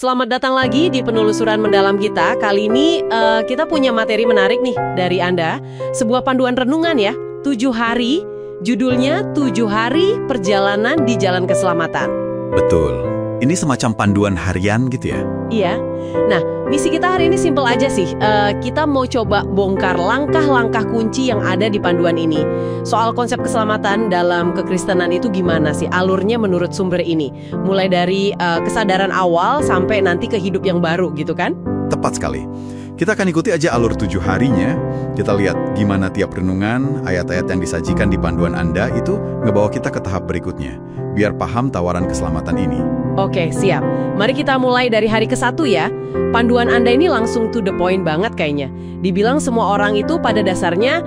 Selamat datang lagi di penelusuran mendalam kita. Kali ini kita punya materi menarik nih dari Anda. Sebuah panduan renungan ya, 7 hari, judulnya 7 hari perjalanan di jalan keselamatan. Betul, ini semacam panduan harian gitu ya? Iya, nah misi kita hari ini simpel aja sih. Kita mau coba bongkar langkah-langkah kunci yang ada di panduan ini. Soal konsep keselamatan dalam kekristenan itu gimana sih alurnya menurut sumber ini? Mulai dari kesadaran awal sampai nanti ke hidup yang baru gitu kan? Tepat sekali. Kita akan ikuti aja alur 7 harinya. Kita lihat gimana tiap renungan, ayat-ayat yang disajikan di panduan Anda itu ngebawa kita ke tahap berikutnya. Biar paham tawaran keselamatan ini. Oke, siap. Mari kita mulai dari hari ke-1 ya. Panduan Anda ini langsung to the point banget kayaknya. Dibilang semua orang itu pada dasarnya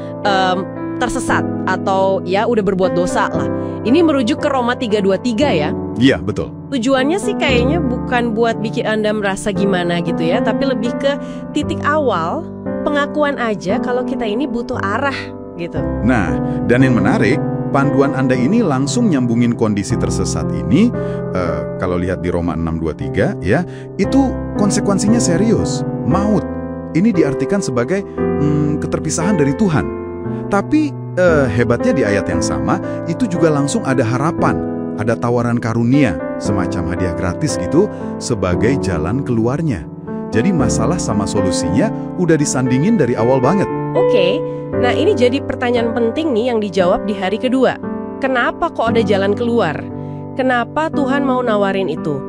tersesat atau ya udah berbuat dosa lah. Ini merujuk ke Roma 3:23 ya. Iya, betul. Tujuannya sih kayaknya bukan buat bikin Anda merasa gimana gitu ya, tapi lebih ke titik awal, pengakuan aja kalau kita ini butuh arah gitu. Nah, dan yang menarik, panduan Anda ini langsung nyambungin kondisi tersesat ini, kalau lihat di Roma 6:23 ya, itu konsekuensinya serius, maut. Ini diartikan sebagai keterpisahan dari Tuhan. Tapi hebatnya di ayat yang sama, itu juga langsung ada harapan, ada tawaran karunia, semacam hadiah gratis gitu, sebagai jalan keluarnya. Jadi masalah sama solusinya udah disandingin dari awal banget. Oke, nah ini jadi pertanyaan penting nih yang dijawab di hari kedua. Kenapa kok ada jalan keluar? Kenapa Tuhan mau nawarin itu?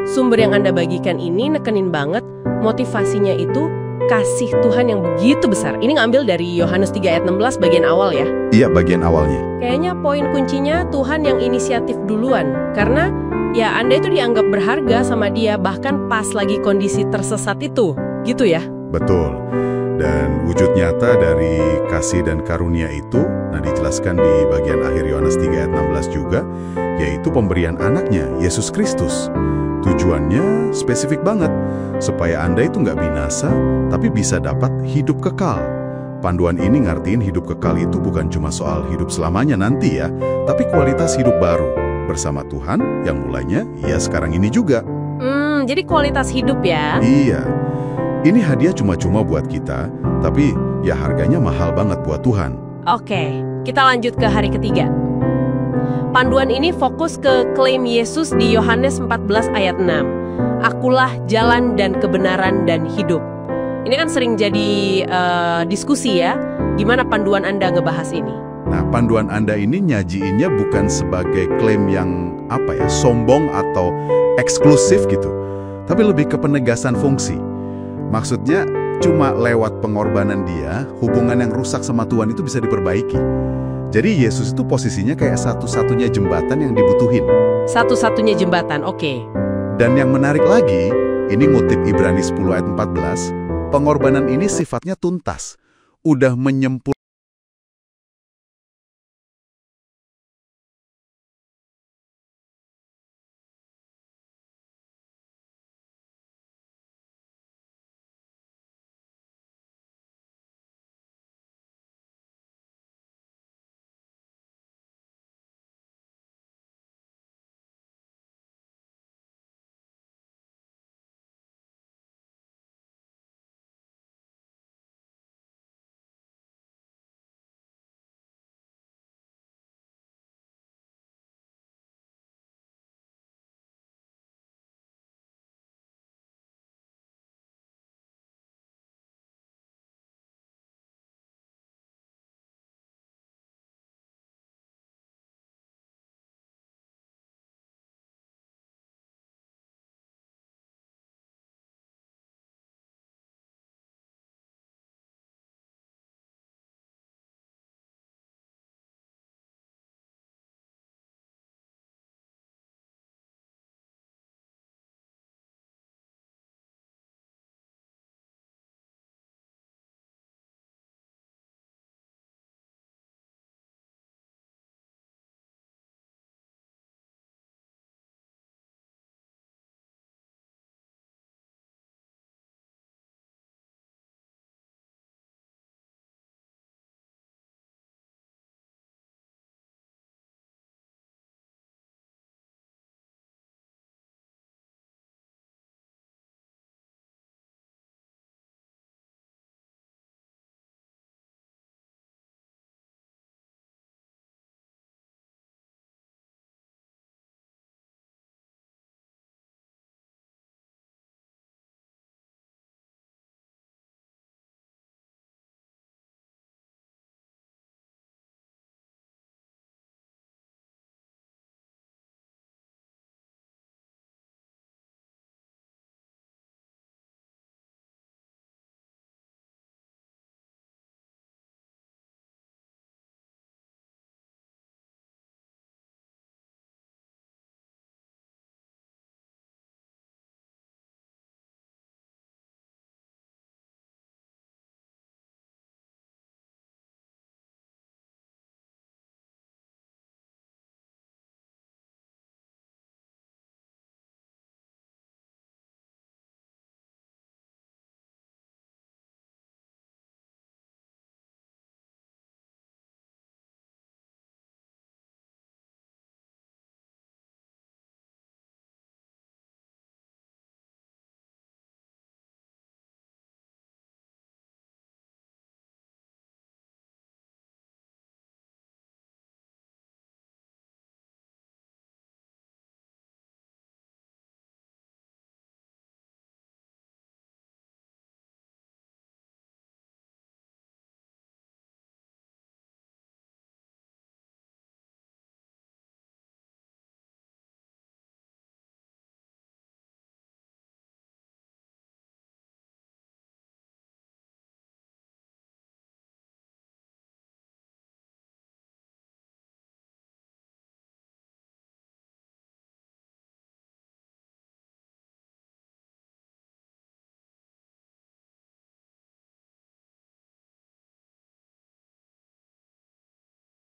Sumber yang Anda bagikan ini nekenin banget, motivasinya itu kasih Tuhan yang begitu besar. Ini ngambil dari Yohanes 3 ayat 16 bagian awal ya? Iya, bagian awalnya. Kayaknya poin kuncinya Tuhan yang inisiatif duluan. Karena ya Anda itu dianggap berharga sama Dia bahkan pas lagi kondisi tersesat itu. Gitu ya? Betul. Dan wujud nyata dari kasih dan karunia itu, nah dijelaskan di bagian akhir Yohanes 3 ayat 16 juga, yaitu pemberian anaknya, Yesus Kristus. Tujuannya spesifik banget, supaya Anda itu nggak binasa, tapi bisa dapat hidup kekal. Panduan ini ngartiin hidup kekal itu bukan cuma soal hidup selamanya nanti ya, tapi kualitas hidup baru, bersama Tuhan yang mulainya ya sekarang ini juga. Jadi kualitas hidup ya? Iya. Ini hadiah cuma-cuma buat kita, tapi ya harganya mahal banget buat Tuhan. Oke, kita lanjut ke hari ketiga. Panduan ini fokus ke klaim Yesus di Yohanes 14 ayat 6. Akulah jalan dan kebenaran dan hidup. Ini kan sering jadi diskusi ya. Gimana panduan Anda ngebahas ini? Nah, panduan Anda ini nyajiinnya bukan sebagai klaim yang sombong atau eksklusif gitu, tapi lebih ke penegasan fungsi. Maksudnya, cuma lewat pengorbanan Dia, hubungan yang rusak sama Tuhan itu bisa diperbaiki. Jadi Yesus itu posisinya kayak satu-satunya jembatan yang dibutuhin. Satu-satunya jembatan, oke. Dan yang menarik lagi, ini ngutip Ibrani 10 ayat 14, pengorbanan ini sifatnya tuntas. Udah menyempurnakan